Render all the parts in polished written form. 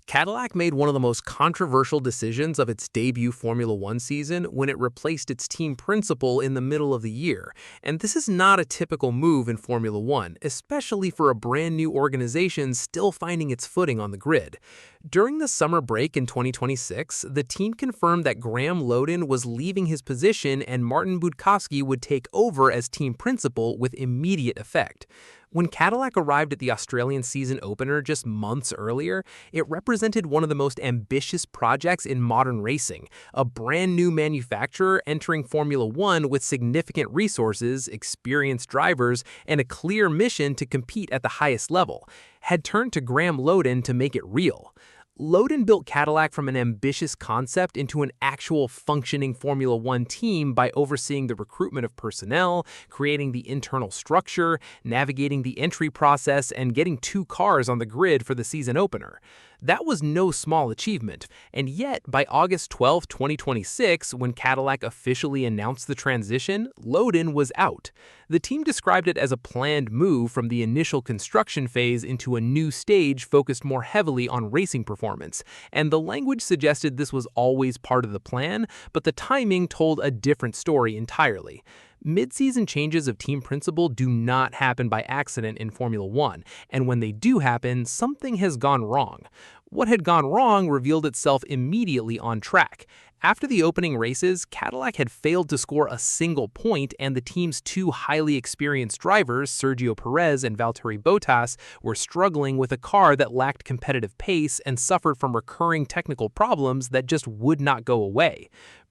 Cadillac made one of the most controversial decisions of its debut Formula One season when it replaced its team principal in the middle of the year. And this is not a typical move in Formula One, especially for a brand new organization still finding its footing on the grid. During the summer break in 2026, the team confirmed that Graeme Lowdon was leaving his position and Martin Budkowski would take over as team principal with immediate effect. When Cadillac arrived at the Australian season opener just months earlier, it represented one of the most ambitious projects in modern racing, a brand new manufacturer entering Formula One with significant resources, experienced drivers, and a clear mission to compete at the highest level, had turned to Graeme Lowdon to make it real. Lowdon built Cadillac from an ambitious concept into an actual functioning Formula One team by overseeing the recruitment of personnel, creating the internal structure, navigating the entry process, and getting 2 cars on the grid for the season opener. That was no small achievement, and yet by August 12, 2026, when Cadillac officially announced the transition, Lowdon was out. The team described it as a planned move from the initial construction phase into a new stage focused more heavily on racing performance, and the language suggested this was always part of the plan, but the timing told a different story entirely. Mid-season changes of team principal do not happen by accident in Formula One, and when they do happen, something has gone wrong. What had gone wrong revealed itself immediately on track. After the opening races, Cadillac had failed to score a single point, and the team's 2 highly experienced drivers, Sergio Perez and Valtteri Bottas, were struggling with a car that lacked competitive pace and suffered from recurring technical problems that just would not go away.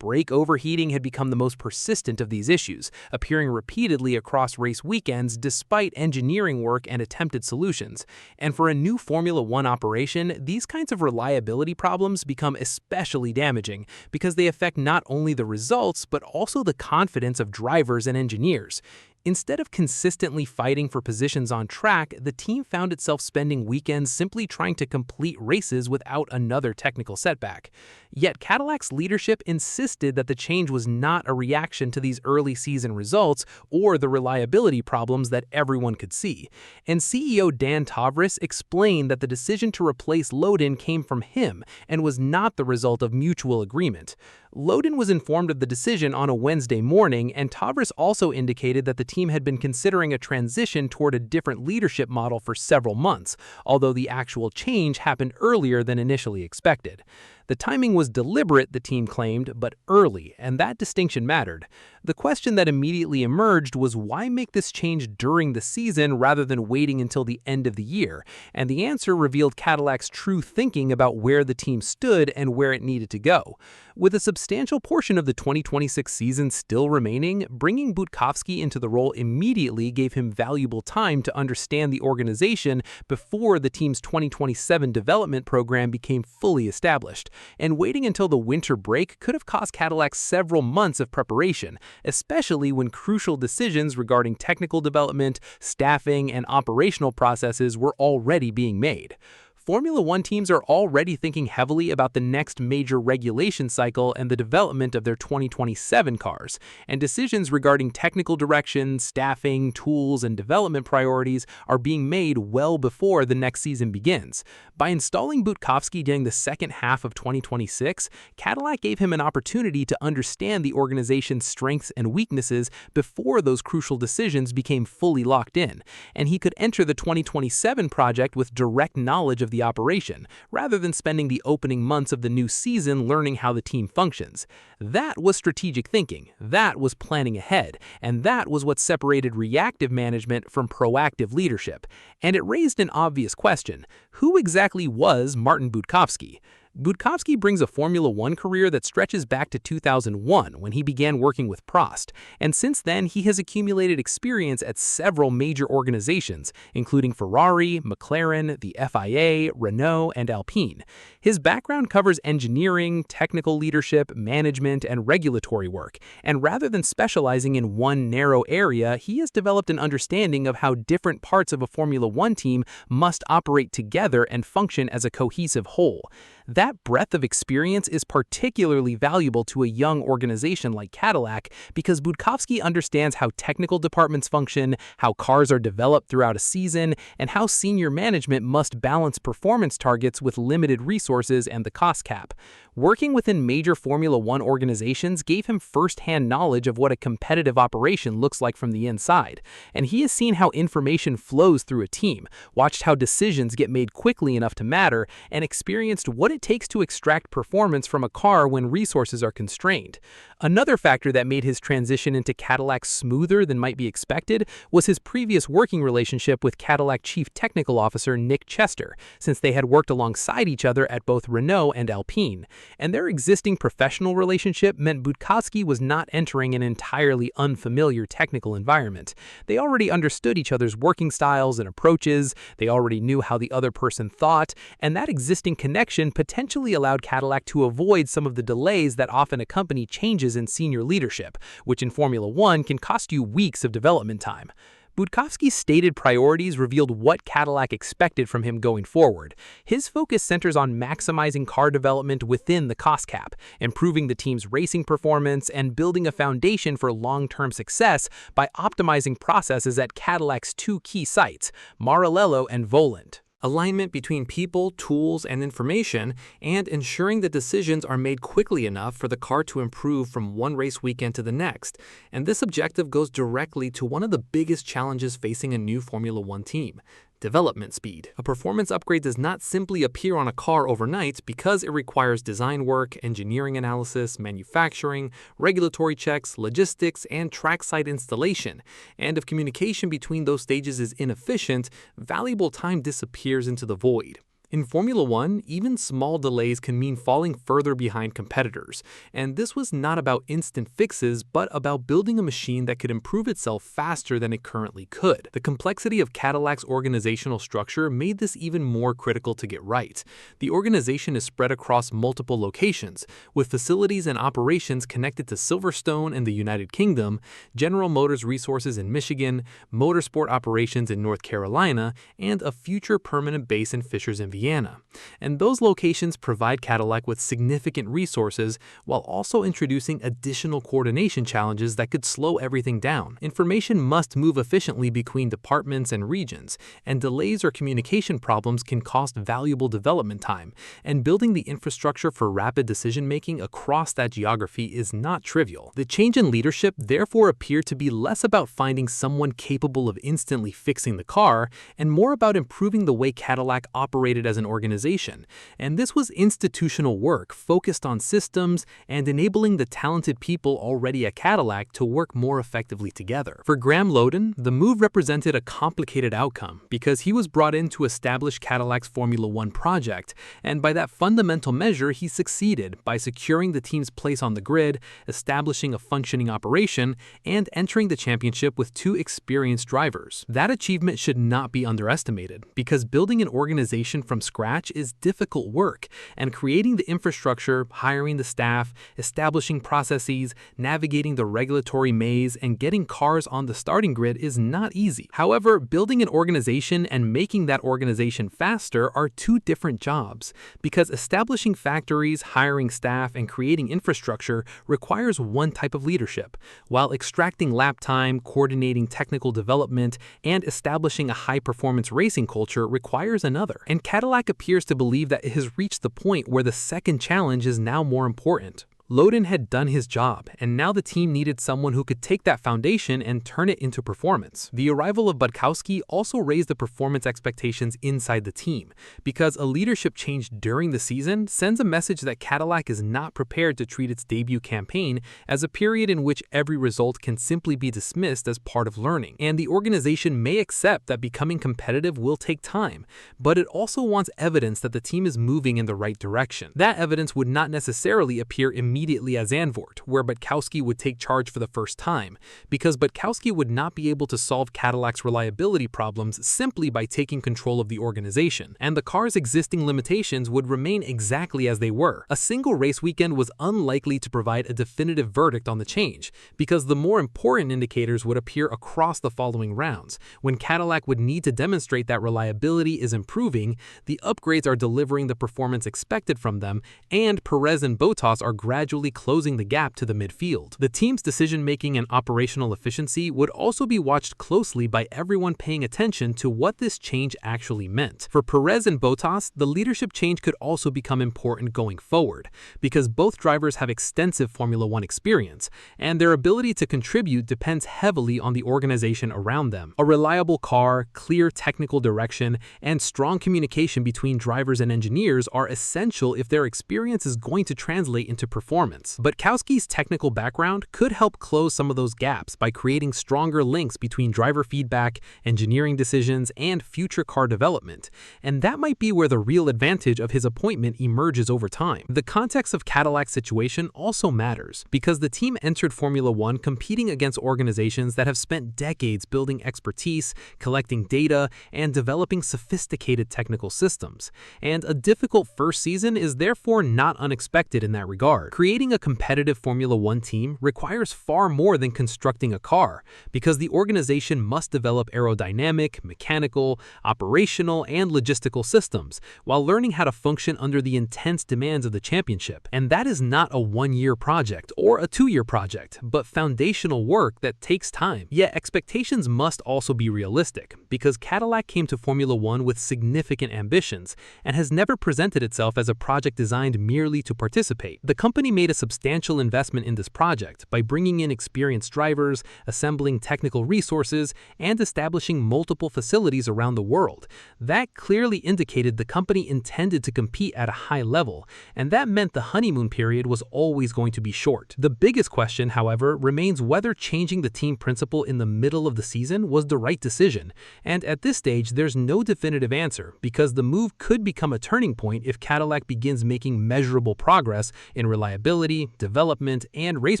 Brake overheating had become the most persistent of these issues, appearing repeatedly across race weekends despite engineering work and attempted solutions. And for a new Formula One operation, these kinds of reliability problems become especially damaging because they affect not only the results but also the confidence of drivers and engineers. Instead of consistently fighting for positions on track, the team found itself spending weekends simply trying to complete races without another technical setback. Yet Cadillac's leadership insisted that the change was not a reaction to these early season results or the reliability problems that everyone could see. And CEO Dan Tavris explained that the decision to replace Lowdon came from him and was not the result of mutual agreement. Lowdon was informed of the decision on a Wednesday morning, and Tavris also indicated that the team had been considering a transition toward a different leadership model for several months, although the actual change happened earlier than initially expected. The timing was deliberate, the team claimed, but early, and that distinction mattered. The question that immediately emerged was why make this change during the season rather than waiting until the end of the year, and the answer revealed Cadillac's true thinking about where the team stood and where it needed to go. With a substantial portion of the 2026 season still remaining, bringing Budkowski into the role immediately gave him valuable time to understand the organization before the team's 2027 development program became fully established. And waiting until the winter break could have cost Cadillac several months of preparation, especially when crucial decisions regarding technical development, staffing, and operational processes were already being made. Formula One teams are already thinking heavily about the next major regulation cycle and the development of their 2027 cars, and decisions regarding technical direction, staffing, tools, and development priorities are being made well before the next season begins. By installing Budkowski during the second half of 2026, Cadillac gave him an opportunity to understand the organization's strengths and weaknesses before those crucial decisions became fully locked in, and he could enter the 2027 project with direct knowledge of the operation, rather than spending the opening months of the new season learning how the team functions. That was strategic thinking, that was planning ahead, and that was what separated reactive management from proactive leadership. And it raised an obvious question: who exactly was Martin Budkowski? Budkowski brings a Formula One career that stretches back to 2001 when he began working with Prost, and since then he has accumulated experience at several major organizations, including Ferrari, McLaren, the FIA, Renault, and Alpine. His background covers engineering, technical leadership, management, and regulatory work, and rather than specializing in one narrow area, he has developed an understanding of how different parts of a Formula One team must operate together and function as a cohesive whole. That breadth of experience is particularly valuable to a young organization like Cadillac because Budkowski understands how technical departments function, how cars are developed throughout a season, and how senior management must balance performance targets with limited resources and the cost cap. Working within major Formula One organizations gave him first-hand knowledge of what a competitive operation looks like from the inside, and he has seen how information flows through a team, watched how decisions get made quickly enough to matter, and experienced what it takes to extract performance from a car when resources are constrained. Another factor that made his transition into Cadillac smoother than might be expected was his previous working relationship with Cadillac Chief Technical Officer Nick Chester, since they had worked alongside each other at both Renault and Alpine. And their existing professional relationship meant Budkowski was not entering an entirely unfamiliar technical environment. They already understood each other's working styles and approaches, they already knew how the other person thought, and that existing connection potentially allowed Cadillac to avoid some of the delays that often accompany changes in senior leadership, which in Formula One can cost you weeks of development time. Budkowski's stated priorities revealed what Cadillac expected from him going forward. His focus centers on maximizing car development within the cost cap, improving the team's racing performance, and building a foundation for long-term success by optimizing processes at Cadillac's two key sites, Maranello and Volant. Alignment between people, tools, and information, and ensuring that decisions are made quickly enough for the car to improve from one race weekend to the next. And this objective goes directly to one of the biggest challenges facing a new Formula One team: development speed. A performance upgrade does not simply appear on a car overnight because it requires design work, engineering analysis, manufacturing, regulatory checks, logistics, and trackside installation. And if communication between those stages is inefficient, valuable time disappears into the void. In Formula One, even small delays can mean falling further behind competitors, and this was not about instant fixes, but about building a machine that could improve itself faster than it currently could. The complexity of Cadillac's organizational structure made this even more critical to get right. The organization is spread across multiple locations, with facilities and operations connected to Silverstone in the United Kingdom, General Motors resources in Michigan, motorsport operations in North Carolina, and a future permanent base in Fishers in Vienna. And those locations provide Cadillac with significant resources while also introducing additional coordination challenges that could slow everything down. Information must move efficiently between departments and regions, and delays or communication problems can cost valuable development time, and building the infrastructure for rapid decision-making across that geography is not trivial. The change in leadership therefore appeared to be less about finding someone capable of instantly fixing the car, and more about improving the way Cadillac operated as an organization, and this was institutional work focused on systems and enabling the talented people already at Cadillac to work more effectively together. For Graeme Lowdon, the move represented a complicated outcome because he was brought in to establish Cadillac's Formula One project, and by that fundamental measure he succeeded by securing the team's place on the grid, establishing a functioning operation, and entering the championship with two experienced drivers. That achievement should not be underestimated because building an organization from scratch is difficult work, and creating the infrastructure, hiring the staff, establishing processes, navigating the regulatory maze, and getting cars on the starting grid is not easy. However, building an organization and making that organization faster are two different jobs, because establishing factories, hiring staff, and creating infrastructure requires one type of leadership, while extracting lap time, coordinating technical development, and establishing a high-performance racing culture requires another. And Cadillac appears to believe that it has reached the point where the second challenge is now more important. Lowdon had done his job, and now the team needed someone who could take that foundation and turn it into performance. The arrival of Budkowski also raised the performance expectations inside the team, because a leadership change during the season sends a message that Cadillac is not prepared to treat its debut campaign as a period in which every result can simply be dismissed as part of learning. And the organization may accept that becoming competitive will take time, but it also wants evidence that the team is moving in the right direction. That evidence would not necessarily appear immediately immediately at Zandvoort, where Budkowski would take charge for the first time, because Budkowski would not be able to solve Cadillac's reliability problems simply by taking control of the organization, and the car's existing limitations would remain exactly as they were. A single race weekend was unlikely to provide a definitive verdict on the change, because the more important indicators would appear across the following rounds. When Cadillac would need to demonstrate that reliability is improving, the upgrades are delivering the performance expected from them, and Perez and Bottas are gradually closing the gap to the midfield. The team's decision-making and operational efficiency would also be watched closely by everyone paying attention to what this change actually meant. For Perez and Bottas, the leadership change could also become important going forward, because both drivers have extensive Formula One experience, and their ability to contribute depends heavily on the organization around them. A reliable car, clear technical direction, and strong communication between drivers and engineers are essential if their experience is going to translate into performance. Budkowski's technical background could help close some of those gaps by creating stronger links between driver feedback, engineering decisions, and future car development, and that might be where the real advantage of his appointment emerges over time. The context of Cadillac's situation also matters, because the team entered Formula One competing against organizations that have spent decades building expertise, collecting data, and developing sophisticated technical systems, and a difficult first season is therefore not unexpected in that regard. Creating a competitive Formula One team requires far more than constructing a car, because the organization must develop aerodynamic, mechanical, operational, and logistical systems, while learning how to function under the intense demands of the championship. And that is not a one-year project or a two-year project, but foundational work that takes time. Yet expectations must also be realistic, because Cadillac came to Formula One with significant ambitions and has never presented itself as a project designed merely to participate. The company made a substantial investment in this project by bringing in experienced drivers, assembling technical resources, and establishing multiple facilities around the world. That clearly indicated the company intended to compete at a high level, and that meant the honeymoon period was always going to be short. The biggest question, however, remains whether changing the team principle in the middle of the season was the right decision, and at this stage there's no definitive answer, because the move could become a turning point if Cadillac begins making measurable progress in reliability, development, and race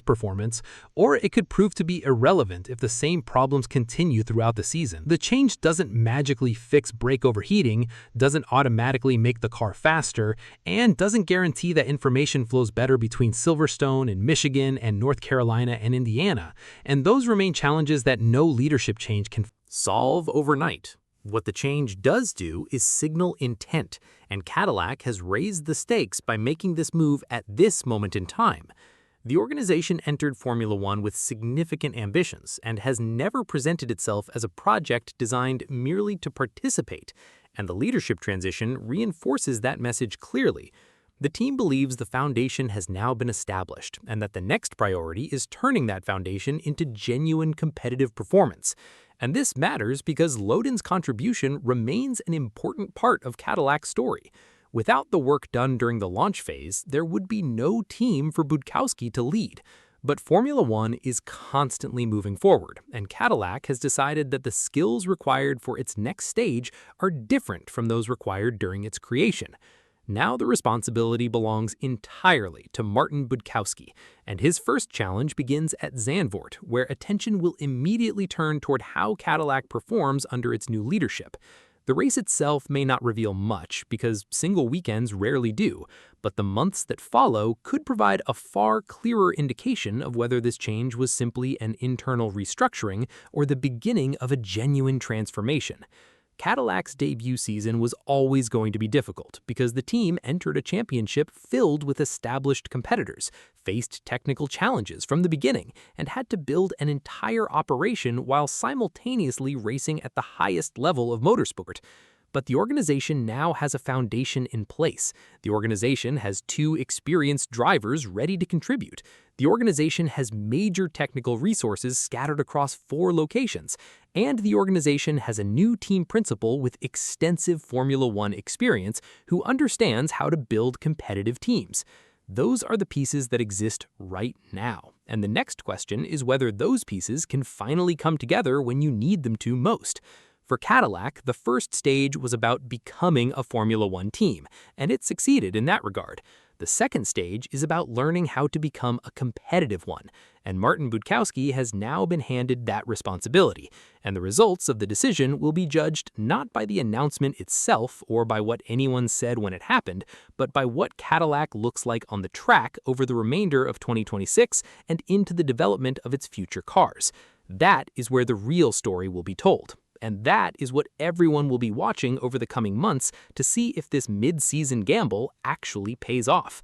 performance, or it could prove to be irrelevant if the same problems continue throughout the season. The change doesn't magically fix brake overheating, doesn't automatically make the car faster, and doesn't guarantee that information flows better between Silverstone and Michigan and North Carolina and Indiana, and those remain challenges that no leadership change can solve overnight. What the change does do is signal intent, and Cadillac has raised the stakes by making this move at this moment in time. The organization entered Formula One with significant ambitions and has never presented itself as a project designed merely to participate, and the leadership transition reinforces that message clearly. The team believes the foundation has now been established, and that the next priority is turning that foundation into genuine competitive performance. And this matters because Lowdon's contribution remains an important part of Cadillac's story. Without the work done during the launch phase, there would be no team for Budkowski to lead. But Formula One is constantly moving forward, and Cadillac has decided that the skills required for its next stage are different from those required during its creation. Now the responsibility belongs entirely to Martin Budkowski, and his first challenge begins at Zandvoort, where attention will immediately turn toward how Cadillac performs under its new leadership. The race itself may not reveal much, because single weekends rarely do, but the months that follow could provide a far clearer indication of whether this change was simply an internal restructuring or the beginning of a genuine transformation. Cadillac's debut season was always going to be difficult because the team entered a championship filled with established competitors, faced technical challenges from the beginning, and had to build an entire operation while simultaneously racing at the highest level of motorsport. But the organization now has a foundation in place. The organization has 2 experienced drivers ready to contribute. The organization has major technical resources scattered across 4 locations. And the organization has a new team principal with extensive Formula One experience who understands how to build competitive teams. Those are the pieces that exist right now. And the next question is whether those pieces can finally come together when you need them to most. For Cadillac, the first stage was about becoming a Formula One team, and it succeeded in that regard. The second stage is about learning how to become a competitive one, and Martin Budkowski has now been handed that responsibility, and the results of the decision will be judged not by the announcement itself or by what anyone said when it happened, but by what Cadillac looks like on the track over the remainder of 2026 and into the development of its future cars. That is where the real story will be told. And that is what everyone will be watching over the coming months to see if this mid-season gamble actually pays off.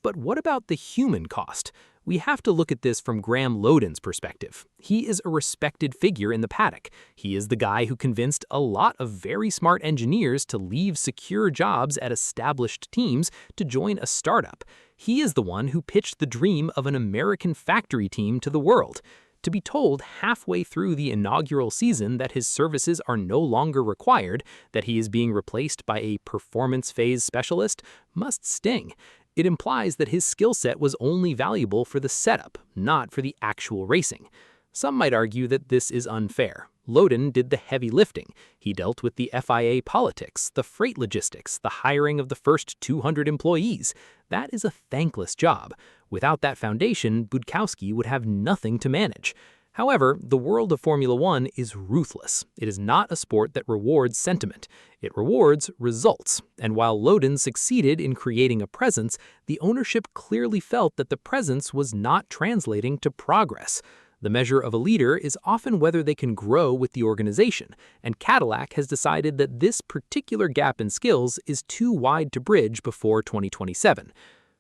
But what about the human cost? We have to look at this from Graeme Lowdon's perspective. He is a respected figure in the paddock. He is the guy who convinced a lot of very smart engineers to leave secure jobs at established teams to join a startup. He is the one who pitched the dream of an American factory team to the world. To be told halfway through the inaugural season that his services are no longer required, that he is being replaced by a performance phase specialist, must sting. It implies that his skill set was only valuable for the setup, not for the actual racing. Some might argue that this is unfair. Lowdon did the heavy lifting. He dealt with the FIA politics, the freight logistics, the hiring of the first 200 employees. That is a thankless job. Without that foundation, Budkowski would have nothing to manage. However, the world of Formula One is ruthless. It is not a sport that rewards sentiment. It rewards results. And while Lowdon succeeded in creating a presence, the ownership clearly felt that the presence was not translating to progress. The measure of a leader is often whether they can grow with the organization, and Cadillac has decided that this particular gap in skills is too wide to bridge before 2027.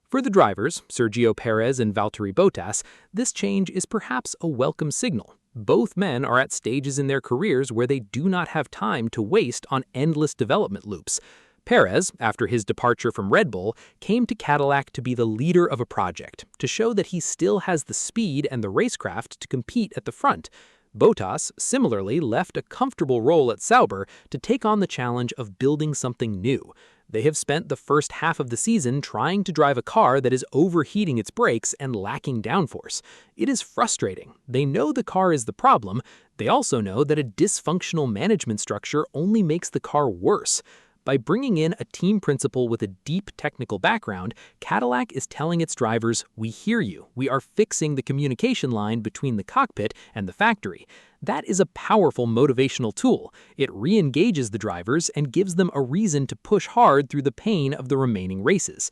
For the drivers, Sergio Perez and Valtteri Bottas, this change is perhaps a welcome signal. Both men are at stages in their careers where they do not have time to waste on endless development loops. Perez, after his departure from Red Bull, came to Cadillac to be the leader of a project, to show that he still has the speed and the racecraft to compete at the front. Bottas, similarly, left a comfortable role at Sauber to take on the challenge of building something new. They have spent the first half of the season trying to drive a car that is overheating its brakes and lacking downforce. It is frustrating. They know the car is the problem. They also know that a dysfunctional management structure only makes the car worse. By bringing in a team principal with a deep technical background, Cadillac is telling its drivers, "We hear you. We are fixing the communication line between the cockpit and the factory." That is a powerful motivational tool. It re-engages the drivers and gives them a reason to push hard through the pain of the remaining races.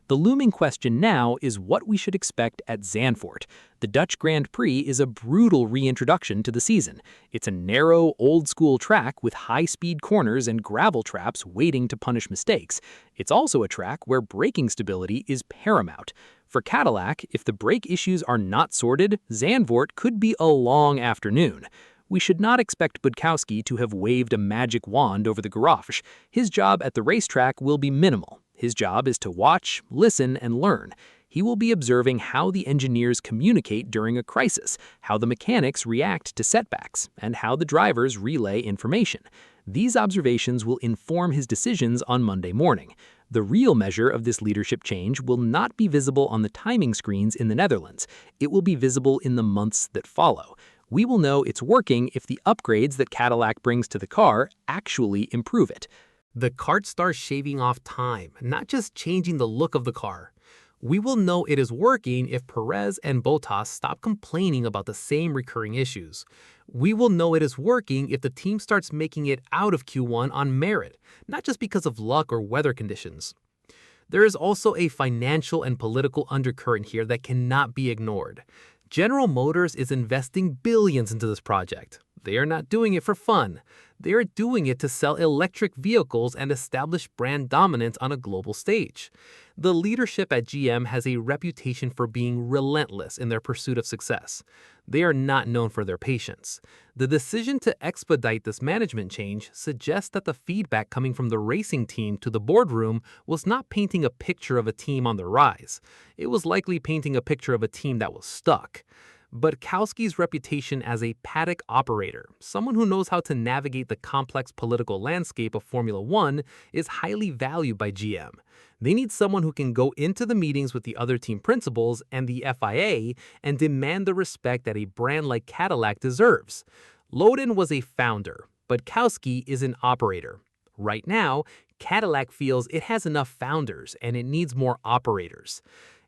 The looming question now is what we should expect at Zandvoort. The Dutch Grand Prix is a brutal reintroduction to the season. It's a narrow, old-school track with high-speed corners and gravel traps waiting to punish mistakes. It's also a track where braking stability is paramount. For Cadillac, if the brake issues are not sorted, Zandvoort could be a long afternoon. We should not expect Budkowski to have waved a magic wand over the garage. His job at the racetrack will be minimal. His job is to watch, listen, and learn. He will be observing how the engineers communicate during a crisis, how the mechanics react to setbacks, and how the drivers relay information. These observations will inform his decisions on Monday morning. The real measure of this leadership change will not be visible on the timing screens in the Netherlands. It will be visible in the months that follow. We will know it's working if the upgrades that Cadillac brings to the car actually improve it. The kart starts shaving off time, not just changing the look of the car. We will know it is working if Perez and Bottas stop complaining about the same recurring issues. We will know it is working if the team starts making it out of Q1 on merit, not just because of luck or weather conditions. There is also a financial and political undercurrent here that cannot be ignored. General Motors is investing billions into this project. They are not doing it for fun. They are doing it to sell electric vehicles and establish brand dominance on a global stage. The leadership at GM has a reputation for being relentless in their pursuit of success. They are not known for their patience. The decision to expedite this management change suggests that the feedback coming from the racing team to the boardroom was not painting a picture of a team on the rise. It was likely painting a picture of a team that was stuck. Budkowski's reputation as a paddock operator, someone who knows how to navigate the complex political landscape of Formula One, is highly valued by GM. They need someone who can go into the meetings with the other team principals and the FIA and demand the respect that a brand like Cadillac deserves. Lowdon was a founder. Budkowski is an operator. Right now, Cadillac feels it has enough founders and it needs more operators.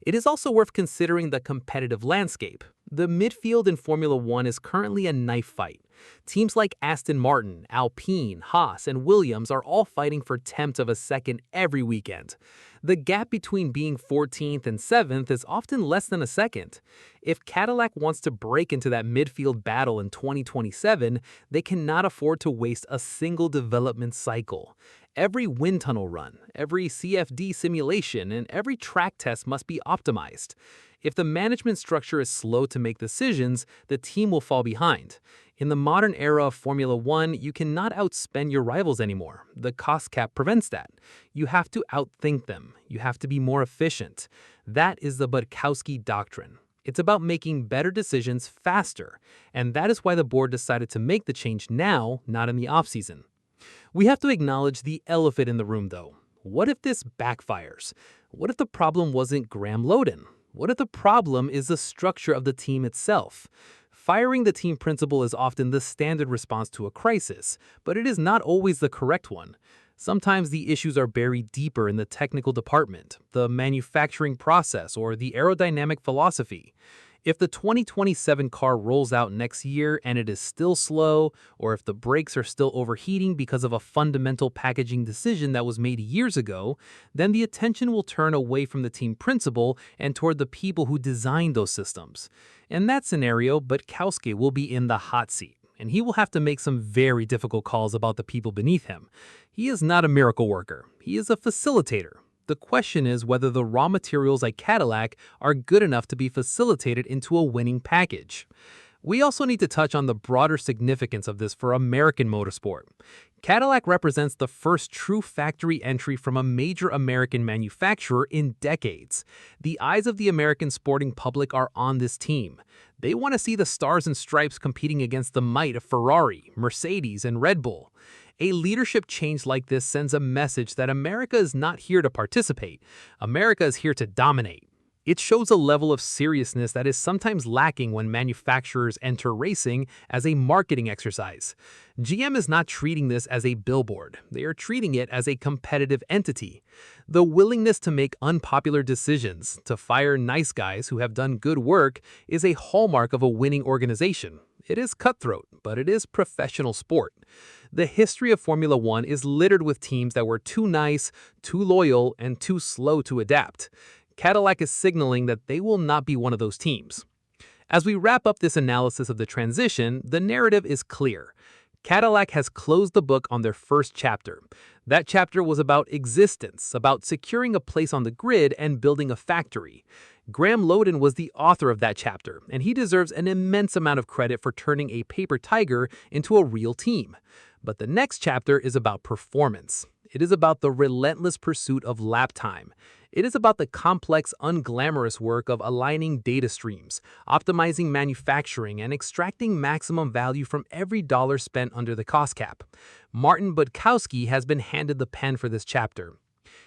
It is also worth considering the competitive landscape. The midfield in Formula One is currently a knife fight. Teams like Aston Martin, Alpine, Haas, and Williams are all fighting for tenths of a second every weekend. The gap between being 14th and 7th is often less than a second. If Cadillac wants to break into that midfield battle in 2027, they cannot afford to waste a single development cycle. Every wind tunnel run, every CFD simulation, and every track test must be optimized. If the management structure is slow to make decisions, the team will fall behind. In the modern era of Formula One, you cannot outspend your rivals anymore. The cost cap prevents that. You have to outthink them. You have to be more efficient. That is the Budkowski doctrine. It's about making better decisions faster, and that is why the board decided to make the change now, not in the offseason. We have to acknowledge the elephant in the room, though. What if this backfires? What if the problem wasn't Graeme Lowdon? What if the problem is the structure of the team itself? Firing the team principal is often the standard response to a crisis, but it is not always the correct one. Sometimes the issues are buried deeper in the technical department, the manufacturing process, or the aerodynamic philosophy. If the 2027 car rolls out next year and it is still slow, or if the brakes are still overheating because of a fundamental packaging decision that was made years ago, then the attention will turn away from the team principal and toward the people who designed those systems. In that scenario, Budkowski will be in the hot seat, and he will have to make some very difficult calls about the people beneath him. He is not a miracle worker. He is a facilitator. The question is whether the raw materials like Cadillac are good enough to be facilitated into a winning package. We also need to touch on the broader significance of this for American motorsport. Cadillac represents the first true factory entry from a major American manufacturer in decades. The eyes of the American sporting public are on this team. They want to see the stars and stripes competing against the might of Ferrari, Mercedes, and Red Bull. A leadership change like this sends a message that America is not here to participate. America is here to dominate. It shows a level of seriousness that is sometimes lacking when manufacturers enter racing as a marketing exercise. GM is not treating this as a billboard. They are treating it as a competitive entity. The willingness to make unpopular decisions, to fire nice guys who have done good work, is a hallmark of a winning organization. It is cutthroat, but it is professional sport. The history of Formula One is littered with teams that were too nice, too loyal, and too slow to adapt. Cadillac is signaling that they will not be one of those teams. As we wrap up this analysis of the transition, the narrative is clear. Cadillac has closed the book on their first chapter. That chapter was about existence, about securing a place on the grid and building a factory. Graeme Lowdon was the author of that chapter, and he deserves an immense amount of credit for turning a paper tiger into a real team. But the next chapter is about performance. It is about the relentless pursuit of lap time. It is about the complex, unglamorous work of aligning data streams, optimizing manufacturing, and extracting maximum value from every dollar spent under the cost cap. Martin Budkowski has been handed the pen for this chapter.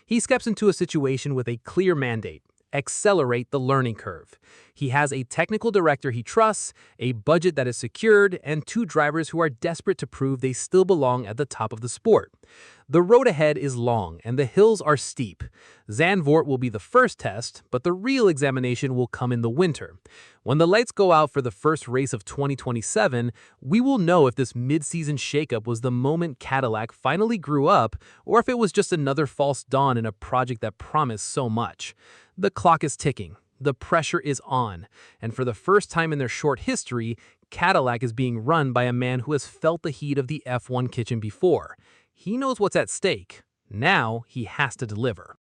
He steps into a situation with a clear mandate: accelerate the learning curve. He has a technical director he trusts, a budget that is secured, and two drivers who are desperate to prove they still belong at the top of the sport. The road ahead is long, and the hills are steep. Zandvoort will be the first test, but the real examination will come in the winter. When the lights go out for the first race of 2027, we will know if this mid-season shakeup was the moment Cadillac finally grew up, or if it was just another false dawn in a project that promised so much. The clock is ticking. The pressure is on. And for the first time in their short history, Cadillac is being run by a man who has felt the heat of the F1 kitchen before. He knows what's at stake. Now he has to deliver.